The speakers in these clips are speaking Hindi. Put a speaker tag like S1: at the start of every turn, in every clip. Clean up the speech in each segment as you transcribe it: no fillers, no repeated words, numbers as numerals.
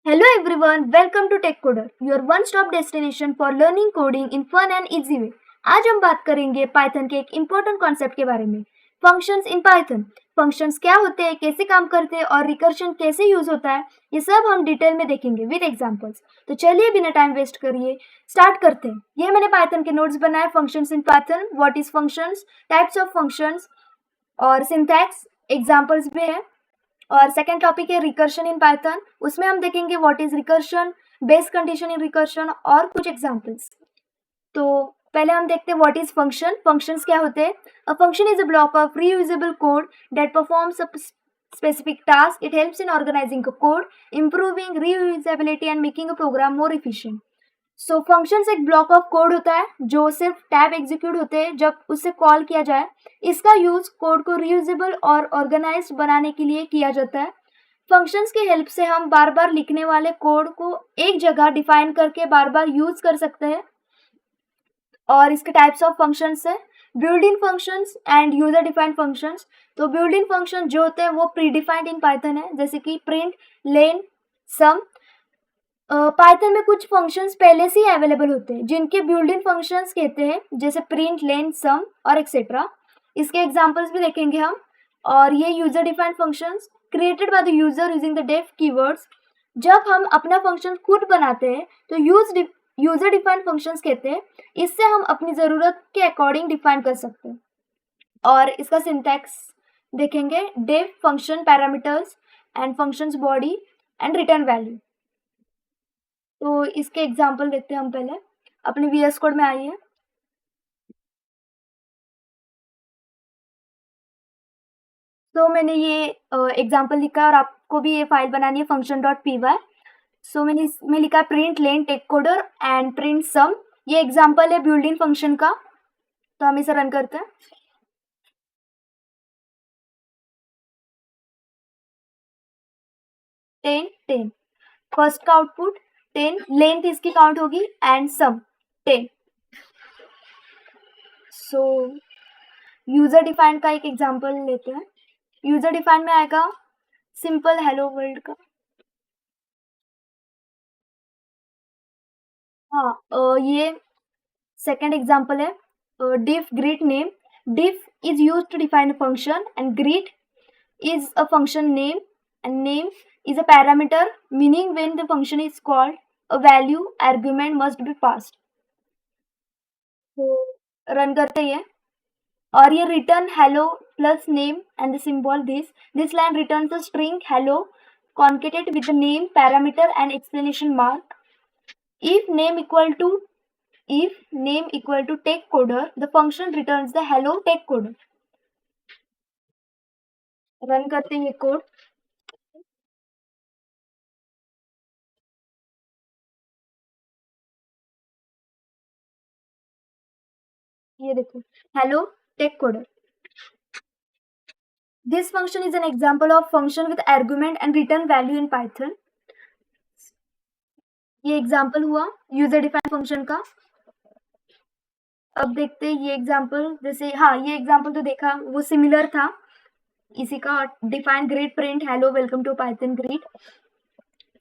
S1: Hello everyone, welcome to Tech Coder, your one-stop destination for learning coding in fun and easy way. आज हम बात करेंगे पाइथन के एक इम्पोर्टेंट कॉन्सेप्ट के बारे में, फंक्शंस इन पाइथन। फंक्शंस क्या होते हैं, कैसे काम करते हैं और रिकर्शन कैसे यूज होता है, ये सब हम डिटेल में देखेंगे विद एग्जांपल्स। तो चलिए बिना टाइम वेस्ट करिए स्टार्ट करते हैं। ये मैंने पाइथन के नोट्स बनाए, functions in Python, what is functions, types of functions और सिंटैक्स, एग्जाम्पल्स भी है। और सेकेंड टॉपिक है रिकर्शन इन पाइथन, उसमें हम देखेंगे what is recursion, base condition in recursion और कुछ एग्जांपल्स। तो पहले हम देखते हैं व्हाट इज फंक्शन। फंक्शंस क्या होते हैं? A function is a block of reusable code that performs a specific task. It helps in organizing a code, improving reusability and making a program more efficient. So functions एक ब्लॉक ऑफ कोड होता है जो सिर्फ टैब एग्जीक्यूट होते हैं जब उससे कॉल किया जाए। इसका यूज कोड को रीयूजेबल और ऑर्गेनाइज्ड बनाने के लिए किया जाता है। फंक्शंस की हेल्प से हम बार बार लिखने वाले कोड को एक जगह डिफाइन करके बार बार यूज कर सकते हैं। और इसके टाइप्स ऑफ फंक्शंस है build in functions and user defined functions. तो बिल्ड इन फंक्शन जो होते हैं वो प्री डिफाइंड इन पाइथन है, जैसे कि प्रिंट, लेन, सम। पाइथन में कुछ फंक्शंस पहले से ही अवेलेबल होते हैं जिनके बिल्ट इन फंक्शंस कहते हैं, जैसे प्रिंट, लेन, सम और एक्सेट्रा। इसके एग्जांपल्स भी देखेंगे हम। और ये user defined functions created by the user using the def keywords. जब हम अपना फंक्शन खुद बनाते हैं तो यूजर डिफाइंड फंक्शंस कहते हैं। इससे हम अपनी ज़रूरत के अकॉर्डिंग डिफाइन कर सकते हैं। और इसका सिंटैक्स देखेंगे, def function parameters and functions body and return value. तो इसके एग्जाम्पल देखते हैं हम। पहले अपने वीएस कोड में आइए। तो मैंने ये एग्जाम्पल लिखा है और आपको भी ये फाइल बनानी है function dot p y. So मैंने इसमें लिखा है print len tech coder and print sum. ये एग्जाम्पल है बिल्ड इन फंक्शन का। तो हम इसे रन करते हैं। 10 10 फर्स्ट का आउटपुट 10, लेंथ इसकी काउंट होगी and sum 10। So user defined का एक एग्जाम्पल लेते हैं। यूजर डिफाइंड में आएगा सिंपल हेलो वर्ल्ड का। हाँ, ये सेकेंड एग्जाम्पल है diff greet name. Diff is used to define a function and greet is a function name and name is a parameter, meaning when the function is called a value argument must be passed. तो रन करते ही है। और ये return hello plus name and the symbol this line returns a string hello concatenated with the name parameter and explanation mark. if name equal to if name equal to text coder, the function returns the hello text coder. Run करते हैं ये कोड। ये देखो, hello text coder. This function is an example of function with argument and return value in Python. ये एग्जाम्पल हुआ यूजर डिफाइंड फंक्शन का। अब देखते हैं ये एग्जाम्पल। जैसे हाँ, ये एग्जाम्पल तो देखा वो सिमिलर था इसी का। Define greet print hello welcome to Python greet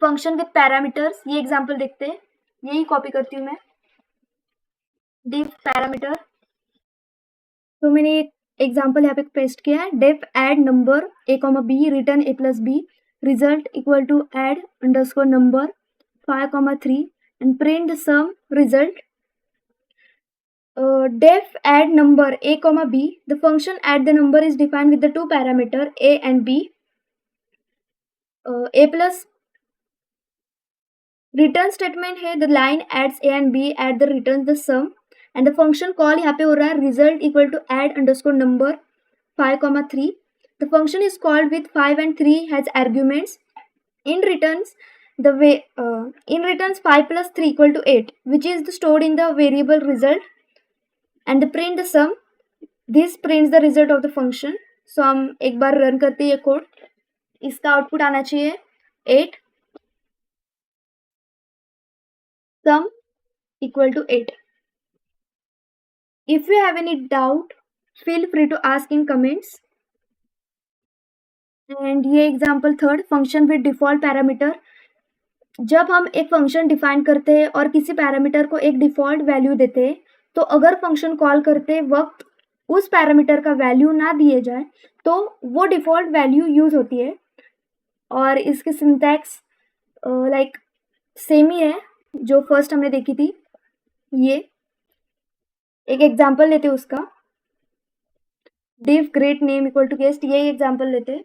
S1: function with parameters. ये एग्जाम्पल देखते हैं, यही कॉपी करती हूँ मैं। डिफ पैरामीटर, तो मैंने एक एग्जाम्पल यहाँ पे पेस्ट किया है। Def add number A comma B return A plus B result equal to add underscore number 5,3 and print the sum result. Def add number a comma b. The function add the number is defined with the two parameter a and b. A plus return statement है, the line adds a and b add the returns the sum and the function call यहाँ पे हो रहा है result equal to add underscore number 5,3. The function is called with 5 and 3 has arguments. In returns 5 plus 3 equal to 8, which is stored in the variable result, and the print the sum. This prints the result of the function. So हम एक बार रन करते हैं ये कोड। इसका आउटपुट आना चाहिए 8, sum equal to 8. If you have any doubt, feel free to ask in comments. And ये example third, function with default parameter जब हम एक फंक्शन डिफाइन करते हैं और किसी पैरामीटर को एक डिफ़ॉल्ट वैल्यू देते हैं, तो अगर फंक्शन कॉल करते वक़्त उस पैरामीटर का वैल्यू ना दिए जाए, तो वो डिफ़ॉल्ट वैल्यू यूज़ होती है और इसकी सिंटैक्स लाइक सेम ही है, जो फर्स्ट हमने देखी थी। ये एक एग्ज़ाम्पल लेते हैं उसका, div greet name equal to guest, यही एग्ज़ाम्पल लेते हैं।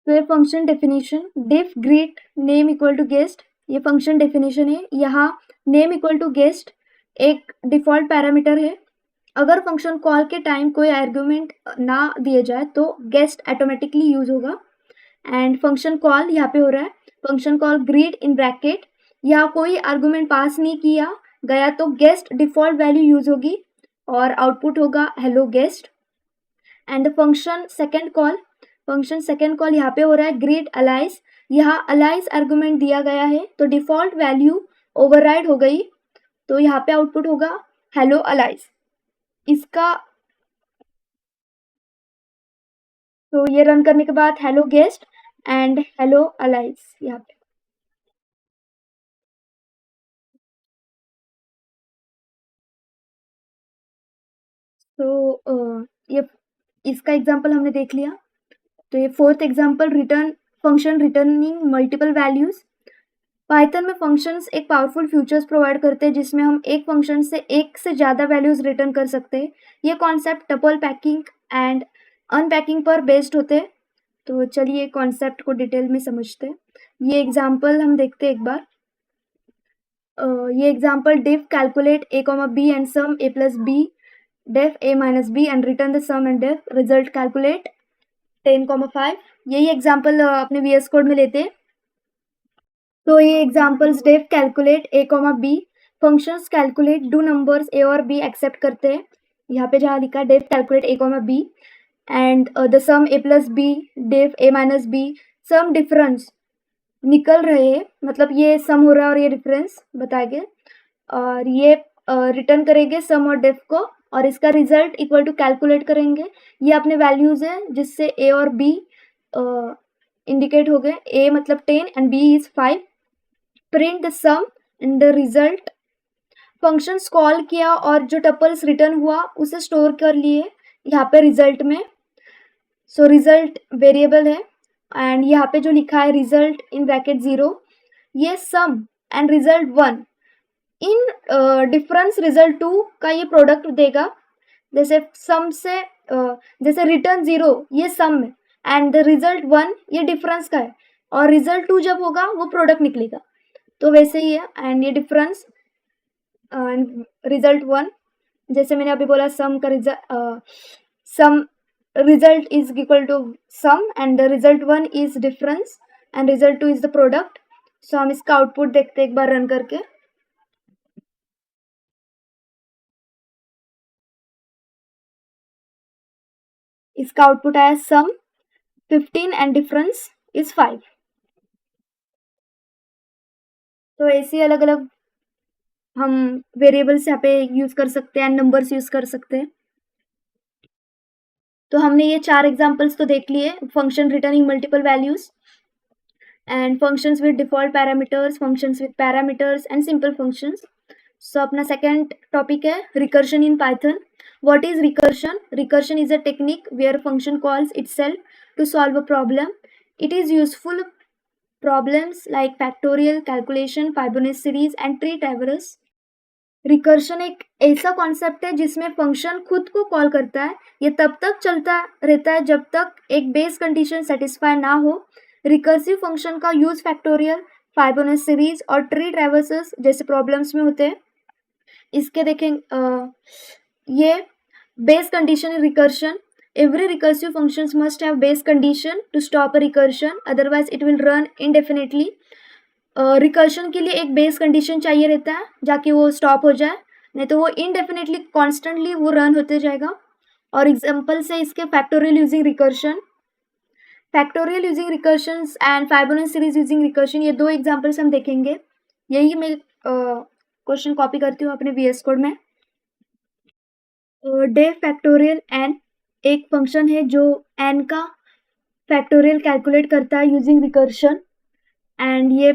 S1: तो ये function definition div greet name equal to guest, ये फंक्शन डेफिनेशन है। यहाँ नेम इक्वल टू गेस्ट एक डिफ़ॉल्ट पैरामीटर है। अगर फंक्शन कॉल के टाइम कोई आर्गुमेंट ना दिए जाए तो गेस्ट ऑटोमेटिकली यूज़ होगा। एंड फंक्शन कॉल यहाँ पे हो रहा है, function call greet in bracket, यहाँ कोई आर्गुमेंट पास नहीं किया गया तो गेस्ट डिफ़ॉल्ट वैल्यू यूज़ होगी और आउटपुट होगा hello guest. And function second call यहाँ पे हो रहा है ग्रीट अलाइस, यहाँ अलाइस आर्गुमेंट दिया गया है तो डिफ़ॉल्ट वैल्यू ओवरराइड हो गई, तो यहाँ पे आउटपुट होगा हेलो अलाइस। इसका तो ये रन करने के बाद hello guest and hello Alice यहाँ पे। तो ये इसका एग्जांपल हमने देख लिया। तो ये fourth example return function returning multiple values. Python में फंक्शंस एक पावरफुल फीचर्स प्रोवाइड करते हैं जिसमें हम एक फंक्शन से एक से ज़्यादा वैल्यूज रिटर्न कर सकते हैं। ये concept tuple packing and unpacking पर बेस्ड होते हैं। तो चलिए कॉन्सेप्ट को डिटेल में समझते हैं। ये एग्जांपल हम देखते हैं एक बार। ये example div calculate a comma b and sum a plus b def a minus b and return the sum and def result calculate 10,5। यही एग्जांपल अपने VS कोड में लेते हैं। तो ये examples div calculate a comma b functions calculate do numbers a और b एक्सेप्ट करते हैं। यहाँ पे जहाँ लिखा div calculate a comma b and the sum a plus b div a minus b sum difference निकल रहे हैं, मतलब ये सम हो रहा है और ये डिफरेंस बताएंगे और ये रिटर्न करेंगे सम और डिफ को और इसका रिजल्ट इक्वल टू कैलकुलेट करेंगे। ये अपने वैल्यूज़ हैं जिससे ए और बी इंडिकेट हो गए। ए मतलब 10 and B is 5। Print the sum and the result. Functions call किया और जो टपल्स रिटर्न हुआ उसे स्टोर कर लिए यहाँ पे रिजल्ट में। सो रिजल्ट वेरिएबल है एंड यहाँ पे जो लिखा है रिजल्ट इन ब्रैकेट 0, ये sum and result 1 in difference result 2 का ये प्रोडक्ट देगा। जैसे सम से जैसे रिटर्न 0 ये सम है एंड द रिजल्ट 1 ये डिफरेंस का है और रिजल्ट 2 जब होगा वो प्रोडक्ट निकलेगा। तो वैसे ही है एंड ये डिफरेंस एंड रिजल्ट 1, जैसे मैंने अभी बोला सम का सम result is equal to sum and the result 1 is difference and result 2 is the product। so हम इसका आउटपुट देखते हैं एक बार रन करके। इसका आउटपुट आया सम 15 एंड डिफरेंस इज 5। तो ऐसे अलग अलग हम वेरिएबल्स यहाँ पे यूज कर सकते हैं एंड नंबर्स यूज कर सकते हैं। तो हमने ये 4 एग्जांपल्स तो देख लिए, function returning multiple values and functions with default parameters, functions with parameters and simple functions. So अपना सेकेंड टॉपिक है recursion in Python. What is recursion? Recursion is a technique where function calls itself to solve a problem. It is useful problems like factorial, calculation, Fibonacci series and tree traverse. Recursion एक ऐसा कॉन्सेप्ट है जिसमें फंक्शन खुद को कॉल करता है। ये तब तक चलता रहता है जब तक एक बेस कंडीशन सेटिस्फाई ना हो। रिकर्सिव फंक्शन का यूज फैक्टोरियल, फाइबोनाची सीरीज और ट्री ट्रैवर्सेस जैसे प्रॉब्लम्स में होते हैं। इसके देखें ये base condition recursion. Every recursive functions must have base condition to stop a recursion, otherwise it will run indefinitely. Recursion के लिए एक बेस कंडीशन चाहिए रहता है जाके वो स्टॉप हो जाए, नहीं तो वो इनडेफिनेटली कॉन्स्टेंटली वो रन होते जाएगा। और एग्जाम्पल से इसके factorial using recursion, factorial using recursions and Fibonacci series using recursion, ये 2 एग्जाम्पल्स हम देखेंगे। यही मैं क्वेश्चन कॉपी करती हूँ अपने VS कोड में। डे फैक्टोरियल एन एक फंक्शन है जो एन का फैक्टोरियल कैलकुलेट करता है यूजिंग रिकर्शन। एंड ये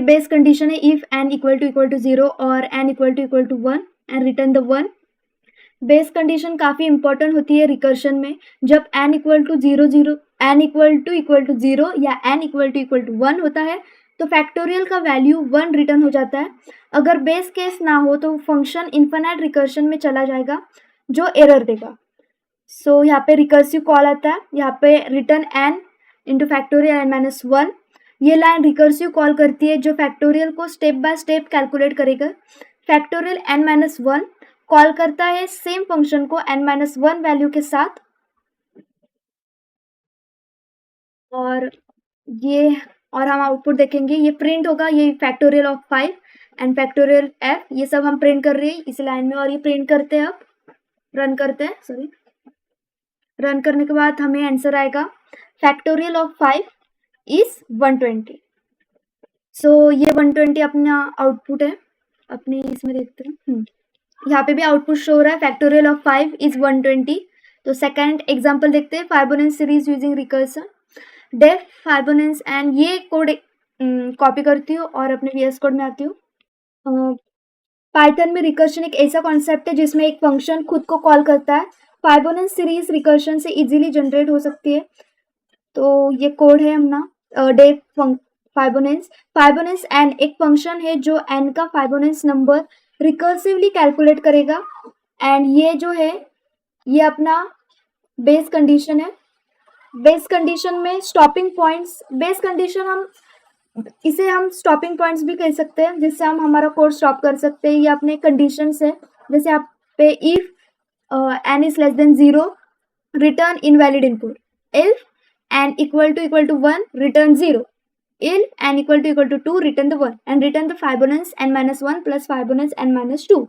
S1: बेस कंडीशन है इफ n इक्वल टू 0 और n equal to 1 and return the 1। Base condition काफ़ी इंपॉर्टेंट होती है रिकर्शन में। जब n इक्वल टू 0 या n इक्वल टू 1 होता है तो फैक्टोरियल का वैल्यू 1 रिटर्न हो जाता है। अगर बेस केस ना हो तो फंक्शन इन्फिनाइट रिकर्शन में चला जाएगा जो एरर देगा। सो यहाँ पे रिकर्सिव कॉल आता है, यहाँ पे return n into factorial n-1। ये लाइन रिकर्सिव कॉल करती है जो फैक्टोरियल को स्टेप बाय स्टेप कैलकुलेट करेगा। फैक्टोरियल n-1 कॉल करता है सेम फंक्शन को n-1 वैल्यू के साथ, और हम आउटपुट देखेंगे। ये प्रिंट होगा, ये factorial of 5 and factorial f, ये सब हम प्रिंट कर रहे हैं इस लाइन में। और ये प्रिंट करते हैं, अब रन करते हैं, सॉरी। रन करने के बाद हमें आंसर आएगा फैक्टोरियल ऑफ 5 इज 120। सो ये 120 अपना आउटपुट है। अपने इसमें देखते हैं, यहाँ पे भी आउटपुट शो हो रहा है फैक्टोरियल ऑफ 5 इज 120। तो सेकंड एग्जांपल देखते हैं, Fibonacci series using recursion def Fibonacci. And ये कोड कॉपी करती हूँ और अपने VS कोड में आती हूँ। पाइथन में रिकर्शन एक ऐसा कॉन्सेप्ट है जिसमें एक फंक्शन खुद को कॉल करता है। फाइबोनेंस सीरीज रिकर्शन से इजीली जनरेट हो सकती है। तो ये कोड है अपना डेफ फाइबोनेंस। फाइबोनेंस एन एक फंक्शन है जो n का फाइबोनेंस नंबर रिकर्सिवली कैलकुलेट करेगा। एंड ये जो है ये अपना बेस कंडीशन है। बेस कंडीशन में स्टॉपिंग पॉइंट्स, बेस कंडीशन इसे हम स्टॉपिंग पॉइंट्स भी कह सकते हैं, जिससे हम हमारा कोड स्टॉप कर सकते हैं। ये अपने कंडीशंस है, जैसे आप पे if n is less than 0 return invalid input, if n equal to 1 return 0, if n equal to 2 return the 1 and return the Fibonacci n-1 plus Fibonacci n-2।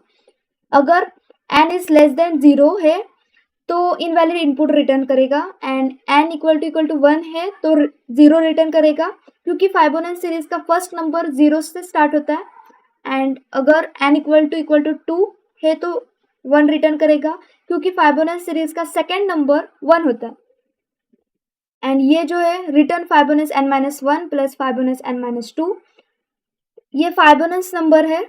S1: अगर n इज लेस देन 0 है तो इनवैलिड इनपुट रिटर्न करेगा, एंड n इक्वल टू 1 है तो 0 रिटर्न करेगा, क्योंकि फाइबोनेंस सीरीज का फर्स्ट नंबर 0 से स्टार्ट होता है। एंड अगर n इक्वल टू 2 है तो 1 रिटर्न करेगा, क्योंकि फाइबोनेंस सीरीज का सेकेंड नंबर 1 होता है। एंड ये जो है return फाइबोनेंस n-1 plus Fibonacci n-2, ये फाइबोनेंस नंबर है।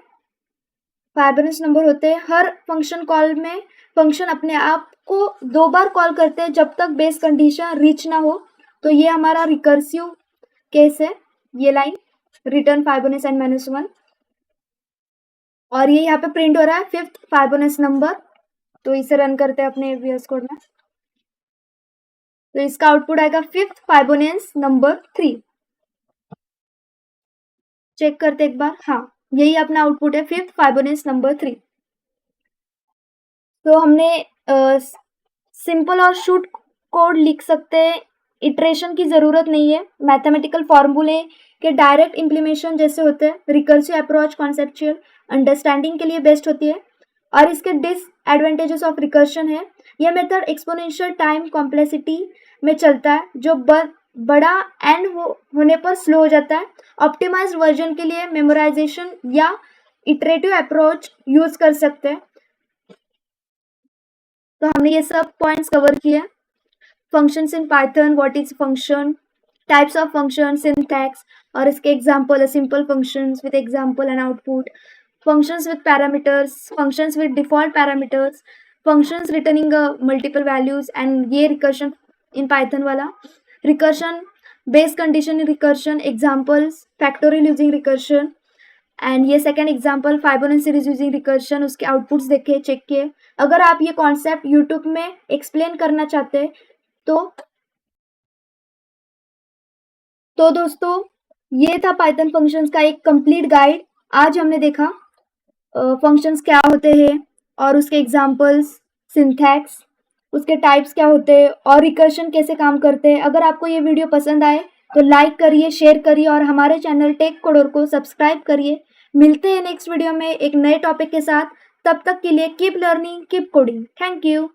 S1: फाइबोनेंस नंबर होते हैं हर फंक्शन कॉल में। फंक्शन अपने आप को 2 बार कॉल करते हैं जब तक बेस कंडीशन रीच ना हो। तो ये हमारा रिकर्सिव केस है, ये लाइन रिटर्न फाइबोनेंस n-1, और ये यहाँ पे प्रिंट हो रहा है 5th फाइबोनेंस नंबर। तो इसे रन करते हैं अपने VS कोड में, तो इसका आउटपुट आएगा 5th फाइबोनेंस नंबर 3। चेक करते एक बार, हाँ यही अपना आउटपुट है 5th फाइबोनेंस नंबर 3। तो हमने सिंपल और शॉर्ट कोड लिख सकते हैं, इटरेशन की ज़रूरत नहीं है। मैथमेटिकल फॉर्मूले के डायरेक्ट इम्प्लीमेशन जैसे होते हैं। रिकर्सिव अप्रोच कॉन्सेप्चुअल अंडरस्टैंडिंग के लिए बेस्ट होती है। और इसके डिसएडवांटेजेस ऑफ रिकर्शन है, यह मेथड एक्सपोनेंशियल टाइम कॉम्प्लेक्सिटी में चलता है, जो बड़ा n होने पर स्लो हो जाता है। ऑप्टिमाइज्ड वर्जन के लिए मेमोराइजेशन या इटरेटिव अप्रोच यूज कर सकते हैं। तो हमने ये सब पॉइंट्स कवर किए। Functions in Python, what is function, types of function, syntax, और इसके example, simple functions with example and output, functions with parameters, functions with default parameters, functions returning multiple values, and ये recursion in Python वाला recursion, base condition recursion, examples factorial using recursion, and ये second example Fibonacci series using recursion, उसके outputs देखे, चेक किए। अगर आप ये concept YouTube में explain करना चाहते हैं तो दोस्तों ये था Python functions का एक complete guide। आज हमने देखा फंक्शंस क्या होते हैं और उसके एग्जांपल्स, सिंथैक्स, उसके टाइप्स क्या होते हैं और रिकर्शन कैसे काम करते हैं। अगर आपको ये वीडियो पसंद आए तो लाइक करिए, शेयर करिए और हमारे चैनल टेक कोडर को सब्सक्राइब करिए। मिलते हैं नेक्स्ट वीडियो में एक नए टॉपिक के साथ। तब तक के लिए keep learning, keep coding. Thank you.